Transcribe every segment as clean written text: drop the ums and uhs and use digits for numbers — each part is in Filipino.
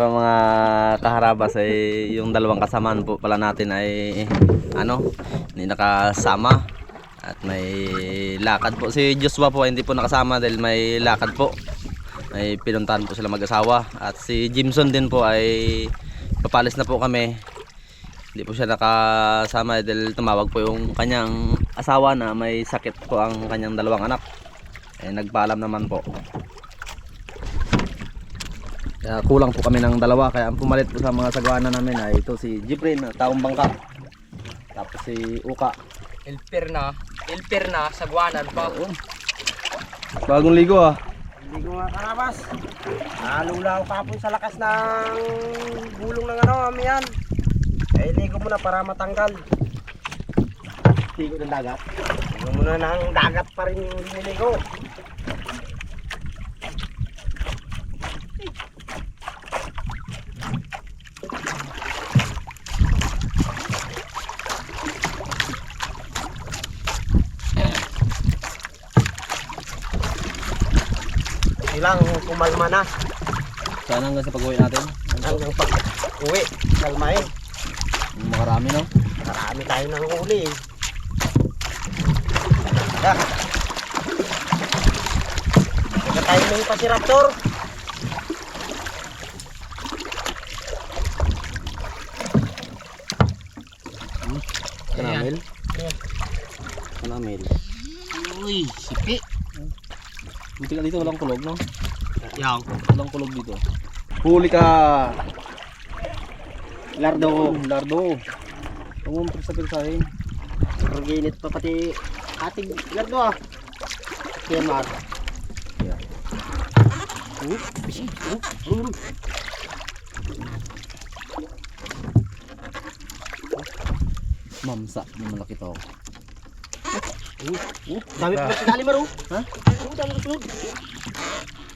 po mga kaharabas ay yung dalawang kasamaan po pala natin ay hindi nakasama at may lakad po. Si Joshua po hindi po nakasama dahil may lakad po, may pinuntahan po sila mag-asawa. At si Jimson din po ay papalis na po kami, hindi po siya nakasama dahil tumawag po yung kanyang asawa na may sakit po ang kanyang dalawang anak, nagpaalam naman po. Kaya kulang po kami ng dalawa, kaya ang pumalit po sa mga sagwana namin ay ito si Jiprin, taong bangka, tapos si Uka. Elper na, sagwanan pa. Bagong ligo Ligo nga karabas. Nalulaw ka po sa lakas ng gulong ng amiyan. Ligo mo na para matanggal. Ligo ng dagat. Ligo mo na ng dagat pa rin yung niligo. Ilang kumalma na. Sana hanggang sa pag-uwi natin. Hanggang pag-uwi, kalmain. Makarami, no? Marami tayo ng uli. Yak. Teka tayo ng pasiraptor. Kanamil. Kanamil. Uy, sipi. Buti ka dito, walang kulog, no? Yaw. Walang kulog dito. Huli ka! Lardo. Lardo. Tungong sa pirsahin. Ginit pa pati ating lardo Kaya mar. Yeah. Bisi. Mamsa, malaki to. Dami pa sa dali maro. Ha? Dami sa sulod.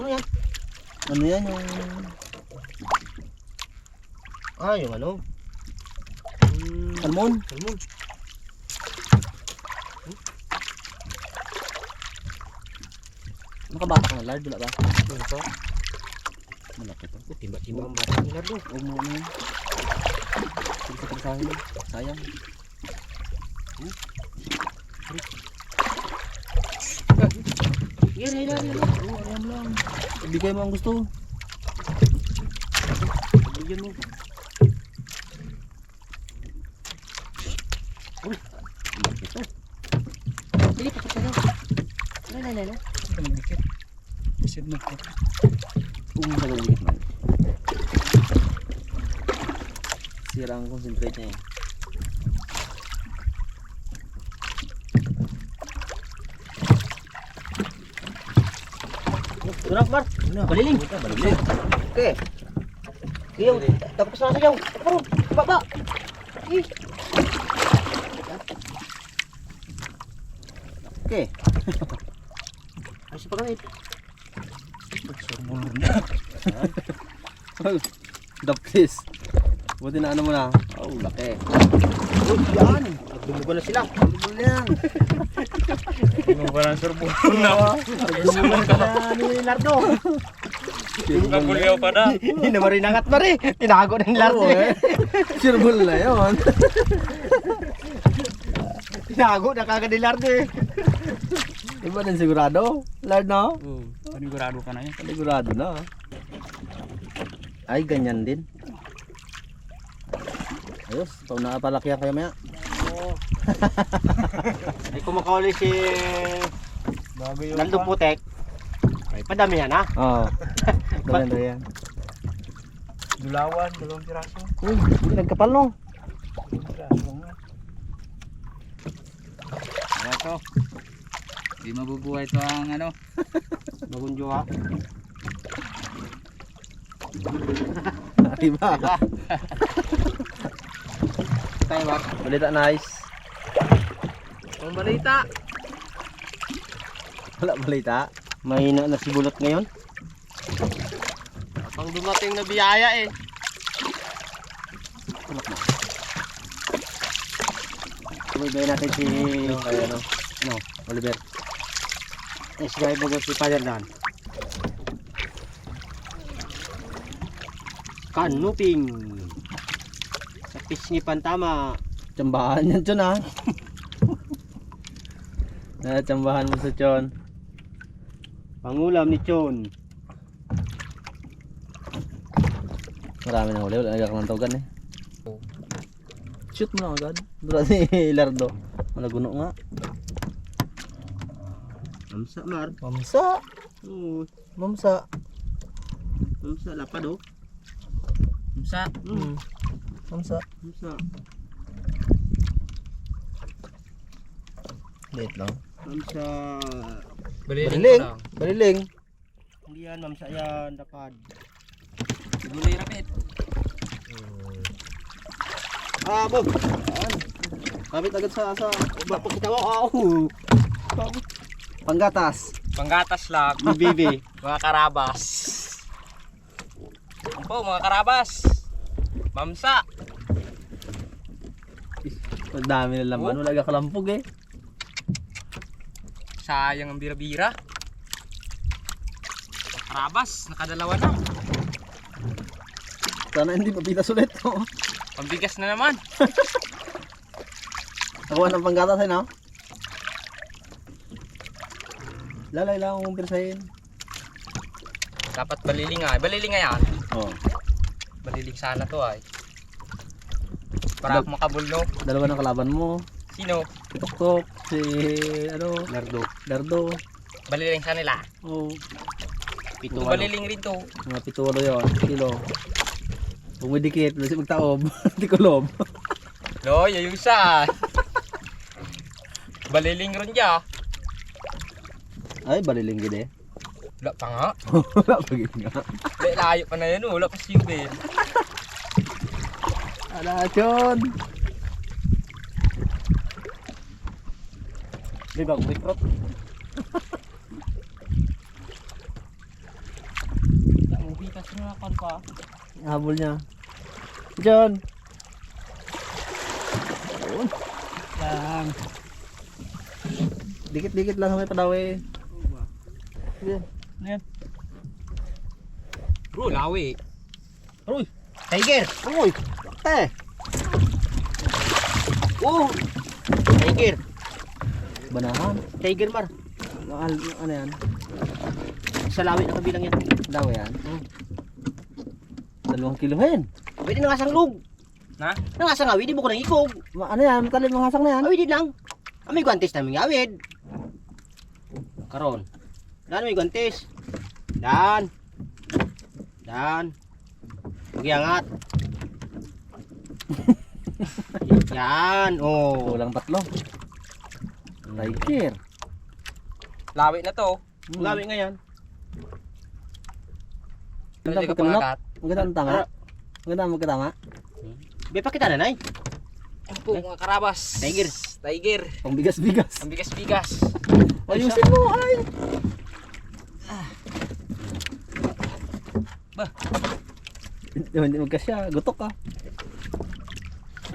Ano yan? Ano yan yung... Yung ano? Salmon? Salmon. Nakabata ka, lard, wala ba? Ano to? Malaki to. Timba-timba ang bata ni lardo. Huwag mo ano yun. Sige sa pirsahin. Sayang. Yan. Oo, ayan lang. Ibigay mo ang gusto. Bigyan mo. Malaki to. Dili pa kita daw. Lala. Ito magdikit. Isid mo po. Kung sa gawin man. Sira ang concentrate niya eh. Turap mar. Baliling. Baliling. Okay. Siyaw. Tapos na siyaw. Baro. Baba. Ih. Okay. Ayos pa kami. Dapis. Buti na ano mo na. Oh, laki. Uy, yan. Nagdumugan na sila. Dumugan yan. Ano ba ng surbo na? Nagdumugan ka na ni Lardo. Nagulyaw pa na. Hindi na marinangat pa rin. Tinago na ni Lardo. Sirbol na yun. Tinago na kagad ni Lardo eh. Iba din sigurado. Lard na. Panigurado ka na yan. Sigurado na. Ay, ganyan din. Ayos, ito na palakihan kayo maya. Ay kumakawali si Bago yung Lardo Putek. Ay padami yan ha. Oo. Maganda yan. Dulawan, 2 piraso. Uy, nagkapal no. Piraso nga. Wala to. Di mabubuhay to ang ano. Bagunjo ha. Diba? Tayo ba? Balita nice. Ang balita. Wala balita. Mahina na si Bulot ngayon. Pang dumating na biyaya eh. Sumaybay natin si Oliver. Yes, guys, bago si Father Dan. Kanuping. Sa pisngipan tama. Tsambahan yan, Chon, ha? Tsambahan mo sa Chon. Pangulam ni Chon. Marami na huli. Wala nagkak ng tugan, eh. Shoot mo na agad. Dura si Lardo. Malaguno nga. Mamsa mar. Mamsa. Oo. Mamsa. Mamsa lapad oh. Mamsa. Mamsa. Mamsa. Late lang. Mamsa. Baliling. Baliling. Hindi yan mamsa yan lapad. Gulay rapid. Ah, Bob. Kapit agad sa bapok kita mo. Panggatas. Panggatas lang. Bibi. Mga karabas. Yan po mga karabas. Mamsa. Ang dami na laman. Wala ka kalampog, eh. Sayang ang bira-bira. Mga karabas. Nakadalawa na. Sana hindi mapitas ulit. Oh. Pambigas na naman. Nakuha ng panggatas, eh, no? Lalay lang akong pirsahin. Dapat baliling nga. Baliling nga yan. Oh. Baliling sana to ay. Para ako makabulno. Dalawa ng kalaban mo. Sino? Si Tok-Tok. Si, ano? Lardo. Dardo. Baliling sa nila. Oh. Pito Baliling rin to. Mga pitulo yun. Kilo. Kung may dikit, kasi magtaob. Hindi ko lob. No, yung isa. Baliling rin niya. Ay, baliling gid, eh. Wala pa nga. Wala pa gid nga. Layo pa na yan. Wala pa siyo din. Ala, Chon. Di ba kumikrot? Ang bitas na nakan pa. Habol niya. Chon. Lang. Dikit-dikit lang sa may padawi. Yan. Bro, lawi. Uy, tiger. Uy, eh. Tiger. Banahan. Tiger mar. Ano yan? Sa lawi na kabilang yan. Daw yan. 2 kilohen. Pwede na nga sanglog. Na? Nangasang awid, di mo ko nang ikog. Ano yan? Matalim mga hasang na yan. Awid din lang. May guantes namin awid. Karon. Dan may guantes. Dan. Magiangat. Yan. Oh. Kulang 3. Tiger. Lawi na to. Lawi nga yan. Maganda Hindi ka pagkamanok. pangakat. Maganda ang tanga. Maganda ang magkatama. Be pa kita nanay. Yan po mga karabas. Tiger. Tiger. Pang bigas-bigas. Ang bigas-bigas. Ayusin mo, ay. Hindi magkasya. Gutok ka.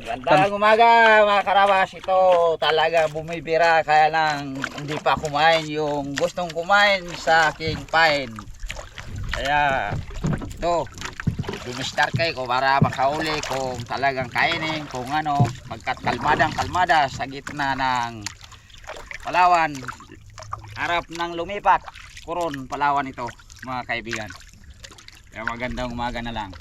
Gandang umaga mga karabas, ito talaga bumibira kaya lang hindi pa kumain yung gustong kumain sa aking pain. Kaya ito, dumistar kayo para makauli kung talagang kainin, kung ano, pagkat kalmadang-kalmada sa gitna ng Palawan, harap ng lumipat, Coron, Palawan ito mga kaibigan. Kaya magandang umaga na lang.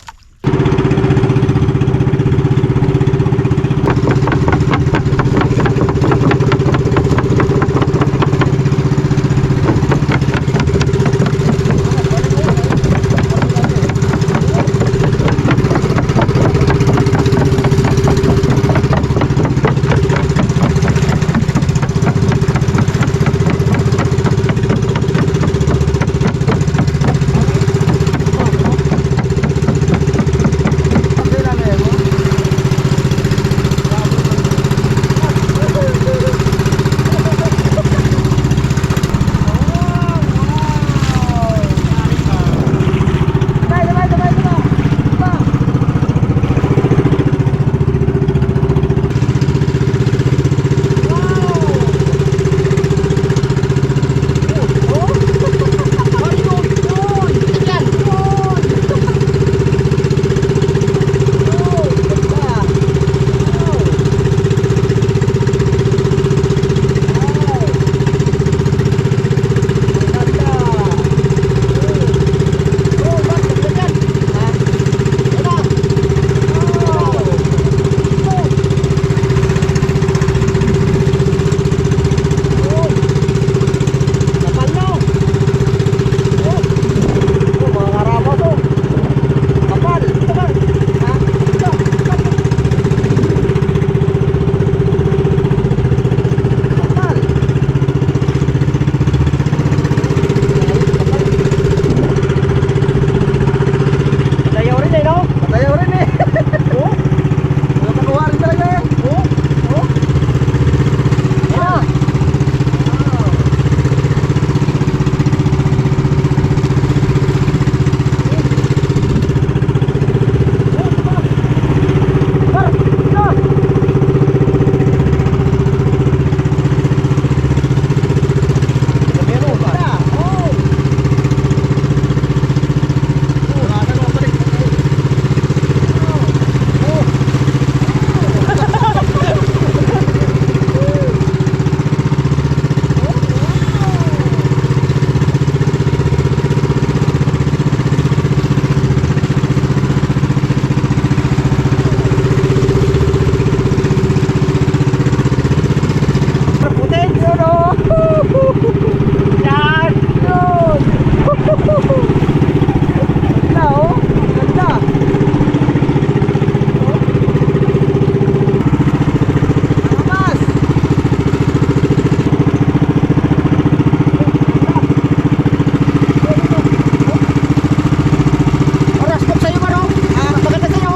Yan! Yun! Ganda oh! Ganda! Karabas! Oras, stop sa'yo ba no? Maganda sa'yo?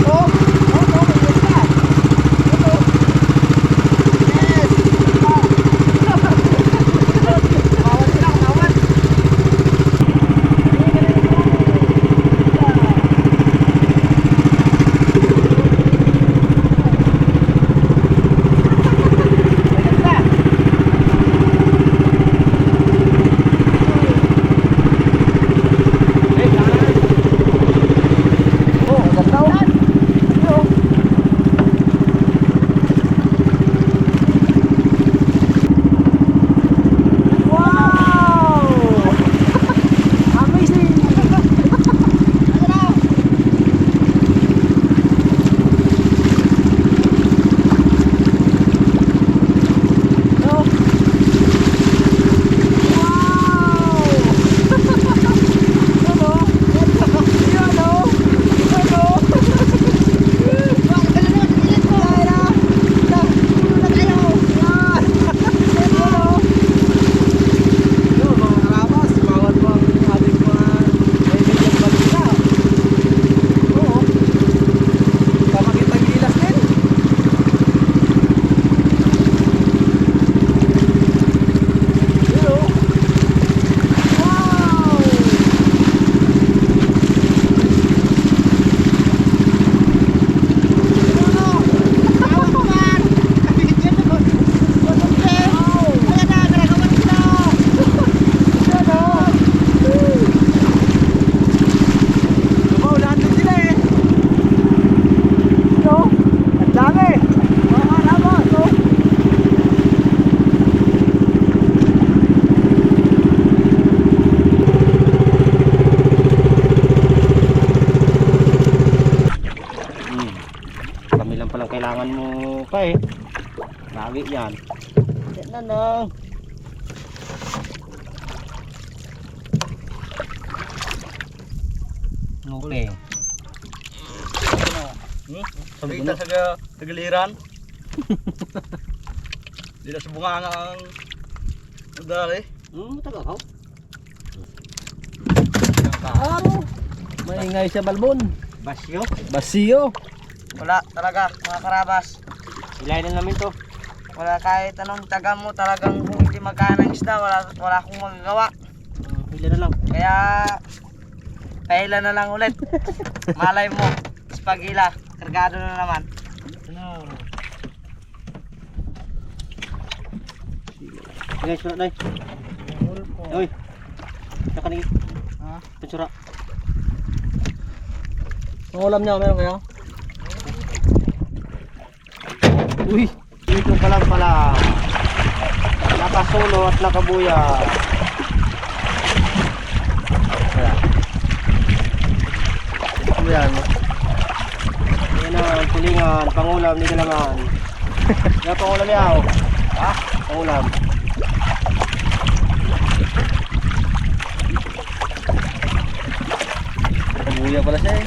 Oo! Oo, maganda! Ito! Yes! Bawal sila, bawal! Oh, ganda oh! Ano? Wow! Amazing! No? Wow! Ano? Yan oh! Ano? Yun, mga karabas, bawat po ang ating mga kaibigan balita. Oo. Pamakitang gilas din. Yun o. Wow! Lumaulan din sila eh. No? Ang dami. Mga karabas, no? Kami lang palang kailangan mo pa eh. Grabe yan. Yan na no. Nuling. Sabita sa galiran. Di na sa bunganga ang udari. Taga ka. Ano? Maingay siya balbon. Basyo. Basiyo. Wala talaga mga karabas. Ilayin na namin to. Wala kahit anong taga mo talagang kung hindi magkana ng isda, wala akong magagawa. Hila na lang. Kaya paila na lang ulit. Malay mo, spagila, kargado na naman. Guys, surat day. Oy. Saka ni. Pansura. Ang ulam niya, meron kayo? Uy, dito pa lang pala. Nakasolo at nakabuya. Yan. Yan ang tulingan, pangulam ni Galaman. Yan pangulam niya. Ha? Pangulam. Kabuya pala siya eh.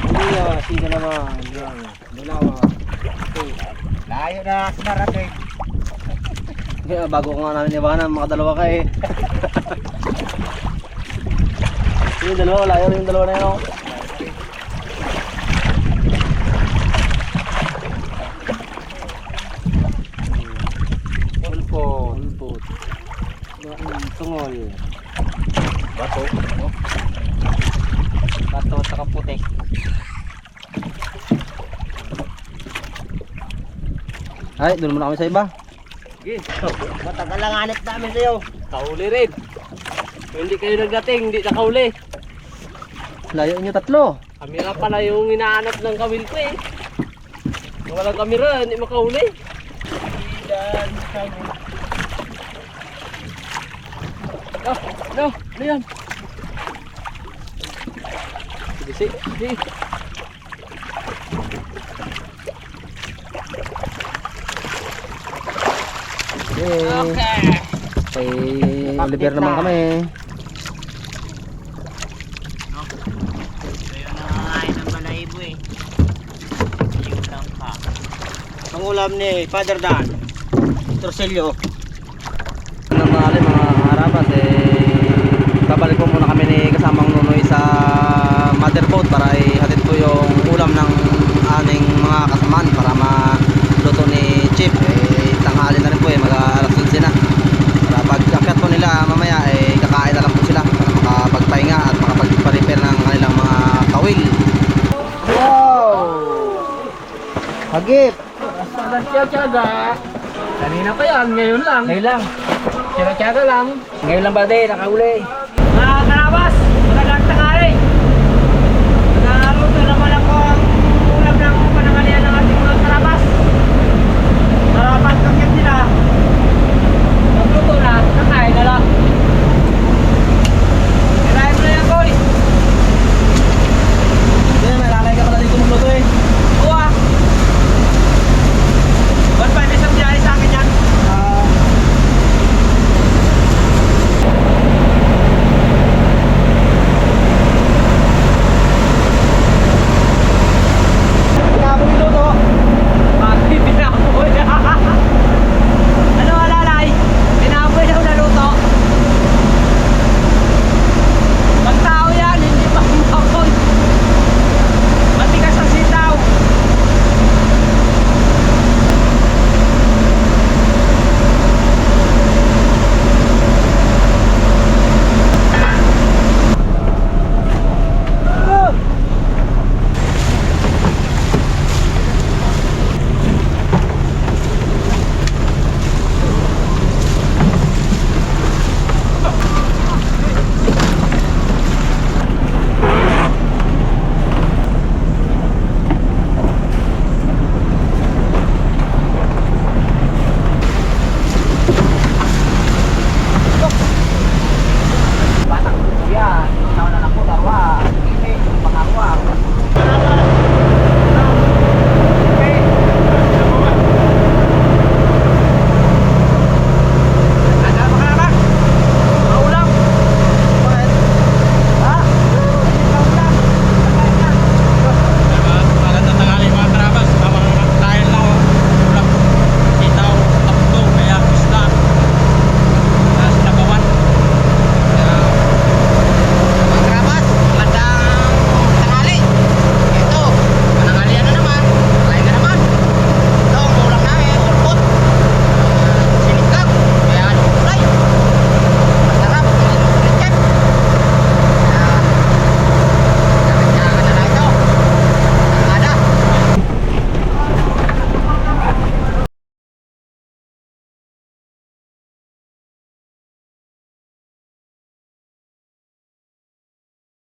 Kabuya, si Galaman. Yan. Dalawa. Layo na sinarating. Kaya bago ko nga namin ibanan, makadalawa ka eh. Yung dalawa, layo rin yung dalawa na yun. Oh. Pulpo. Pulpo. Tungol. Bato. Oh. Bato at saka putik. Ay, doon muna kami sa iba. Sige. Matagal lang hanip namin sa'yo. Kahuli rin. Kung hindi kayo nagdating, hindi nakahuli. Layo nyo tatlo. Kamera pala yung hinahanap ng kawil ko eh. Kung walang kamera, hindi makahuli. No, ano yan? Sige, sige. Okay. Kay Oliver naman kami. Kayo nangangain ng balahibo eh. Ayun lang pa. Ang ulam ni Father Dan. Torsilyo. Ng mga harabas babalik po muna kami ni kasamang Nunoy sa motherboard para ihatid po yung ulam ng aming mga kasamaan para maluto ni Chip. Tanghali na rin po mag-alas 11 na para pag-akyat po nila mamaya kakain na lang po sila para makapagpahinga at makapag-repair ng kanilang mga kawil. Wow! Hagip! Tiyaga. Kanina pa yan, ngayon lang. Ngayon lang. Tiyaga lang. Ngayon lang ba din, nakahuli.